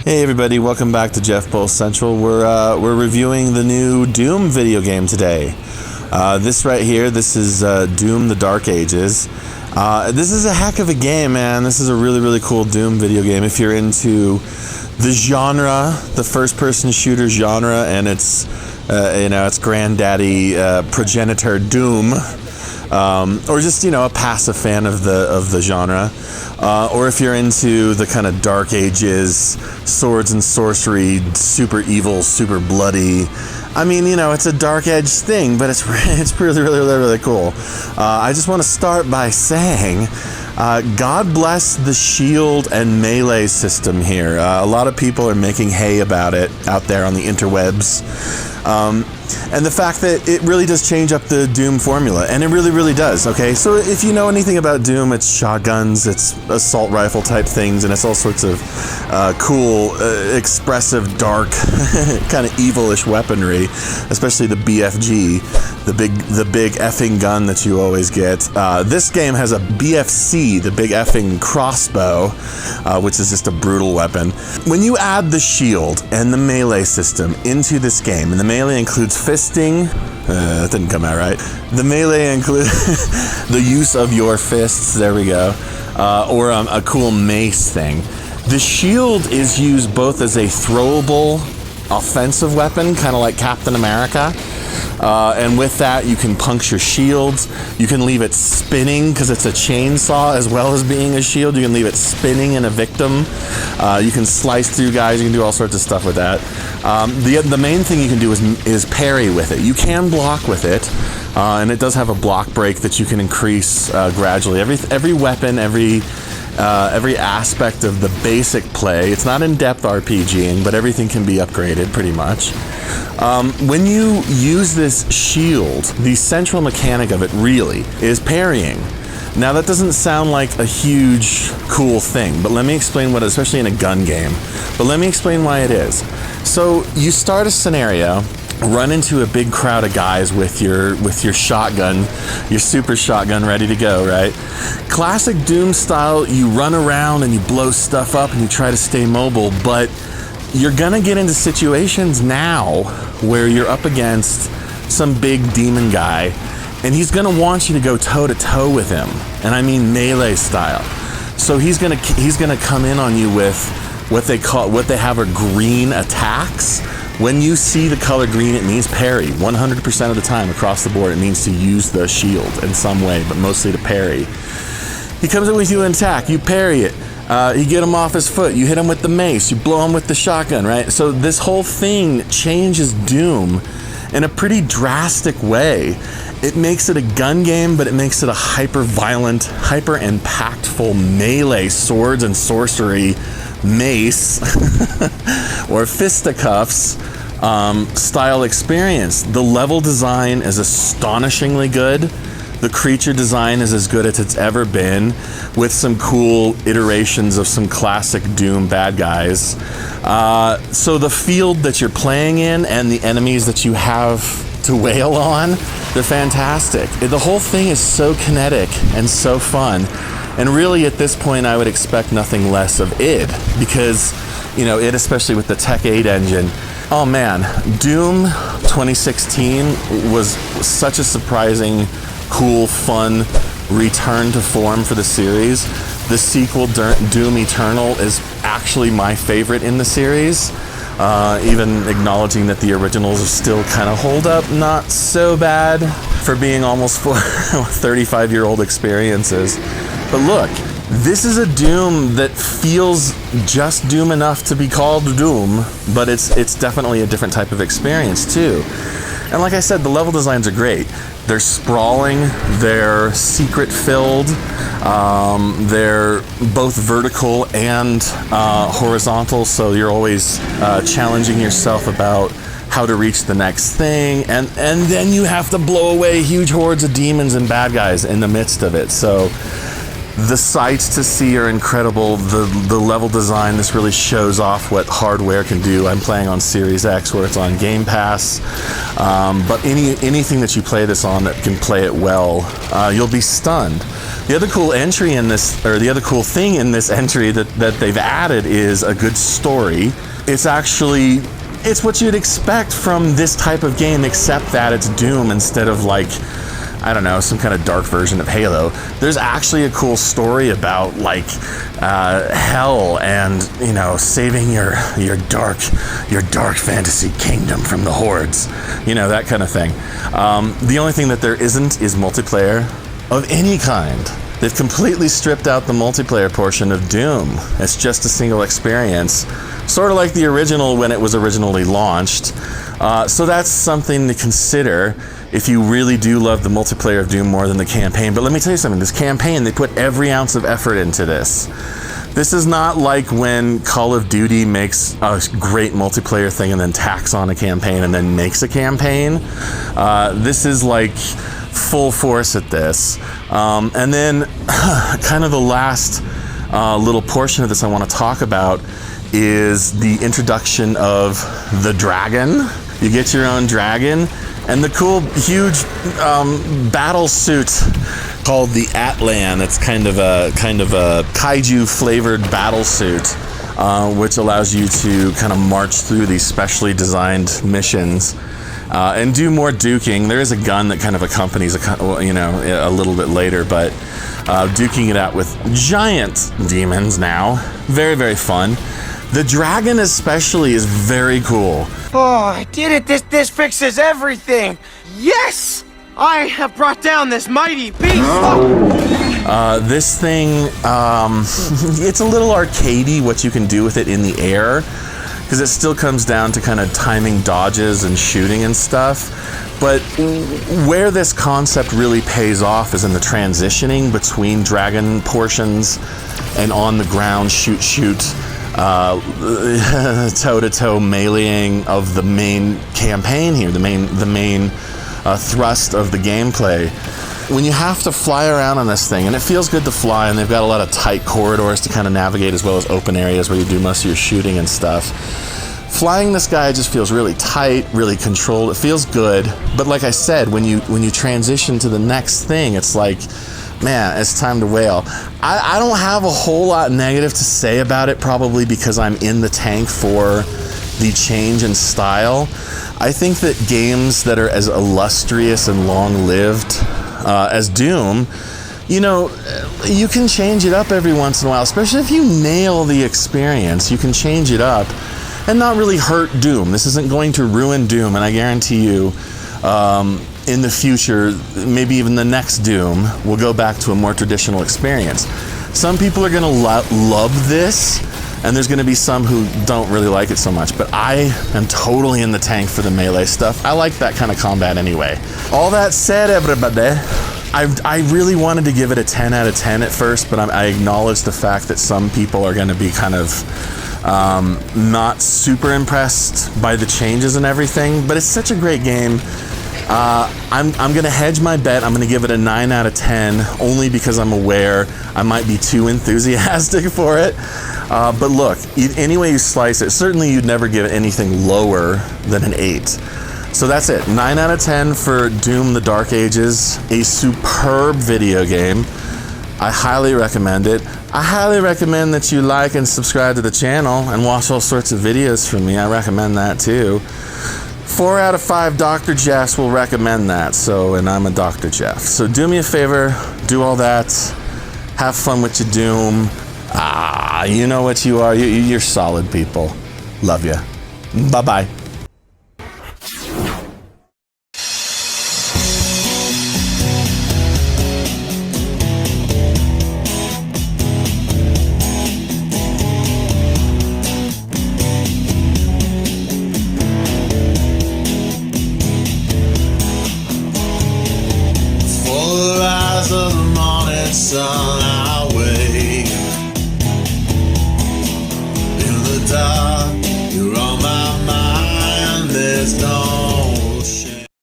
Hey everybody, welcome back to Jeff Pulse Central. We're reviewing the new Doom video game today. This right here, this is Doom: The Dark Ages. This is a heck of a game, man. This is a really cool Doom video game if you're into the genre, the first-person shooter genre, and its its granddaddy progenitor Doom. Or just a passive fan of the genre, or if you're into the kind of Dark Ages, swords and sorcery, super evil, super bloody. I mean, it's a Dark Age thing, but it's really cool. I just want to start by saying, God bless the shield and melee system here. A lot of people are making hay about it out there on the interwebs. And the fact that it really does change up the Doom formula, and it really does, okay? So if you know anything about Doom, it's shotguns, it's assault rifle type things, and it's all sorts of cool, expressive, dark, kind of evilish weaponry, especially the BFG, the big effing gun that you always get. This game has a BFC, the big effing crossbow, which is just a brutal weapon. When you add the shield and the melee system into this game, and the melee includes fisting, that didn't come out right. The melee includes the use of your fists, there we go, or a cool mace thing. The shield is used both as a throwable offensive weapon, kind of like Captain America, and with that you can puncture shields. You can leave it spinning because it's a chainsaw as well as being a shield. You can leave it spinning in a victim. You can slice through guys. You can do all sorts of stuff with that. The main thing you can do is parry with it. You can block with it, and it does have a block break that you can increase gradually. Every weapon, every aspect of the basic play, it's not in-depth RPGing, but everything can be upgraded pretty much. When you use this shield, the central mechanic of it really is parrying. Now that doesn't sound like a huge cool thing, but let me explain what, especially in a gun game, but let me explain why it is. So you start a scenario, run into a big crowd of guys with your shotgun, your super shotgun ready to go, right? Classic Doom style, you run around and you blow stuff up and you try to stay mobile, but you're gonna get into situations now where you're up against some big demon guy, and he's gonna want you to go toe to toe with him, and I mean melee style. So he's gonna come in on you with what they have are green attacks. When you see the color green, it means parry. 100% of the time across the board, it means to use the shield in some way, but mostly to parry. He comes in with you and attack, you parry it. You get him off his foot, you hit him with the mace, you blow him with the shotgun, right? So this whole thing changes Doom in a pretty drastic way. It makes it a gun game, but it makes it a hyper-violent, hyper-impactful melee swords and sorcery mace or fisticuffs style experience. The level design is astonishingly good. The creature design is as good as it's ever been, with some cool iterations of some classic Doom bad guys. So the field that you're playing in and the enemies that you have to wail on, they're fantastic. The whole thing is so kinetic and so fun. And really at this point I would expect nothing less of id, because id, especially with the Tech 8 engine, oh man, Doom 2016 was such a surprising, cool, fun return to form for the series. The sequel, Doom Eternal, is actually my favorite in the series, even acknowledging that the originals still kind of hold up not so bad for being almost 35-year-old experiences. But look, this is a Doom that feels just Doom enough to be called Doom, but it's definitely a different type of experience too. And like I said, the level designs are great. They're sprawling, they're secret-filled, they're both vertical and horizontal, so you're always challenging yourself about how to reach the next thing, and then you have to blow away huge hordes of demons and bad guys in the midst of it. So The sights to see are incredible. The level design, this really shows off what hardware can do. I'm playing on Series X where it's on Game Pass. But anything that you play this on that can play it well, you'll be stunned. The other cool entry in this, or the other cool thing in this entry that they've added is a good story. It's what you'd expect from this type of game, except that it's Doom instead of like, I don't know, some kind of dark version of Halo. There's actually a cool story about like hell and, you know, saving your dark fantasy kingdom from the hordes, you know, that kind of thing. The only thing that there isn't is multiplayer of any kind. They've completely stripped out the multiplayer portion of Doom. It's just a single experience, sort of like the original when it was originally launched. So that's something to consider if you really do love the multiplayer of Doom more than the campaign. But let me tell you something, this campaign, they put every ounce of effort into this. This is not like when Call of Duty makes a great multiplayer thing and then tacks on a campaign and then makes a campaign. This is like full force at this. And then kind of the last little portion of this I want to talk about is the introduction of the dragon. You get your own dragon, and the cool, huge battle suit called the Atlan. It's kind of a kaiju-flavored battle suit, which allows you to kind of march through these specially designed missions and do more duking. There is a gun that kind of accompanies, a little bit later, but duking it out with giant demons now. Very, very fun. The dragon especially is very cool. Oh, I did it! This fixes everything! Yes! I have brought down this mighty beast! Oh. This thing, it's a little arcadey what you can do with it in the air, because it still comes down to kind of timing dodges and shooting and stuff. But where this concept really pays off is in the transitioning between dragon portions and on the ground shoot toe-to-toe meleeing of the main campaign here, the main thrust of the gameplay. When you have to fly around on this thing, and it feels good to fly, and they've got a lot of tight corridors to kind of navigate, as well as open areas where you do most of your shooting and stuff. Flying this guy just feels really tight, really controlled. It feels good, but like I said, when you transition to the next thing, it's like, man, it's time to wail. I don't have a whole lot negative to say about it, probably because I'm in the tank for the change in style. I think that games that are as illustrious and long-lived as Doom, you know, you can change it up every once in a while, especially if you nail the experience. You can change it up and not really hurt Doom. This isn't going to ruin Doom, and I guarantee you, in the future, maybe even the next Doom, we'll go back to a more traditional experience. Some people are going to love this, and there's going to be some who don't really like it so much, but I am totally in the tank for the melee stuff. I like that kind of combat anyway. All that said, everybody, I really wanted to give it a 10 out of 10 at first, but I acknowledge the fact that some people are going to be kind of not super impressed by the changes and everything, but it's such a great game. I'm going to hedge my bet. I'm going to give it a 9 out of 10, only because I'm aware I might be too enthusiastic for it. But look, any way you slice it, certainly you'd never give it anything lower than an 8. So that's it. 9 out of 10 for Doom: The Dark Ages, a superb video game. I highly recommend it. I highly recommend that you like and subscribe to the channel and watch all sorts of videos from me. I recommend that too. 4 out of 5 Dr. Jeffs will recommend that, and I'm a Dr. Jeff. So do me a favor, do all that, have fun with your Doom. You know what you are, you're solid people. Love ya. Bye-bye. Of the morning sun.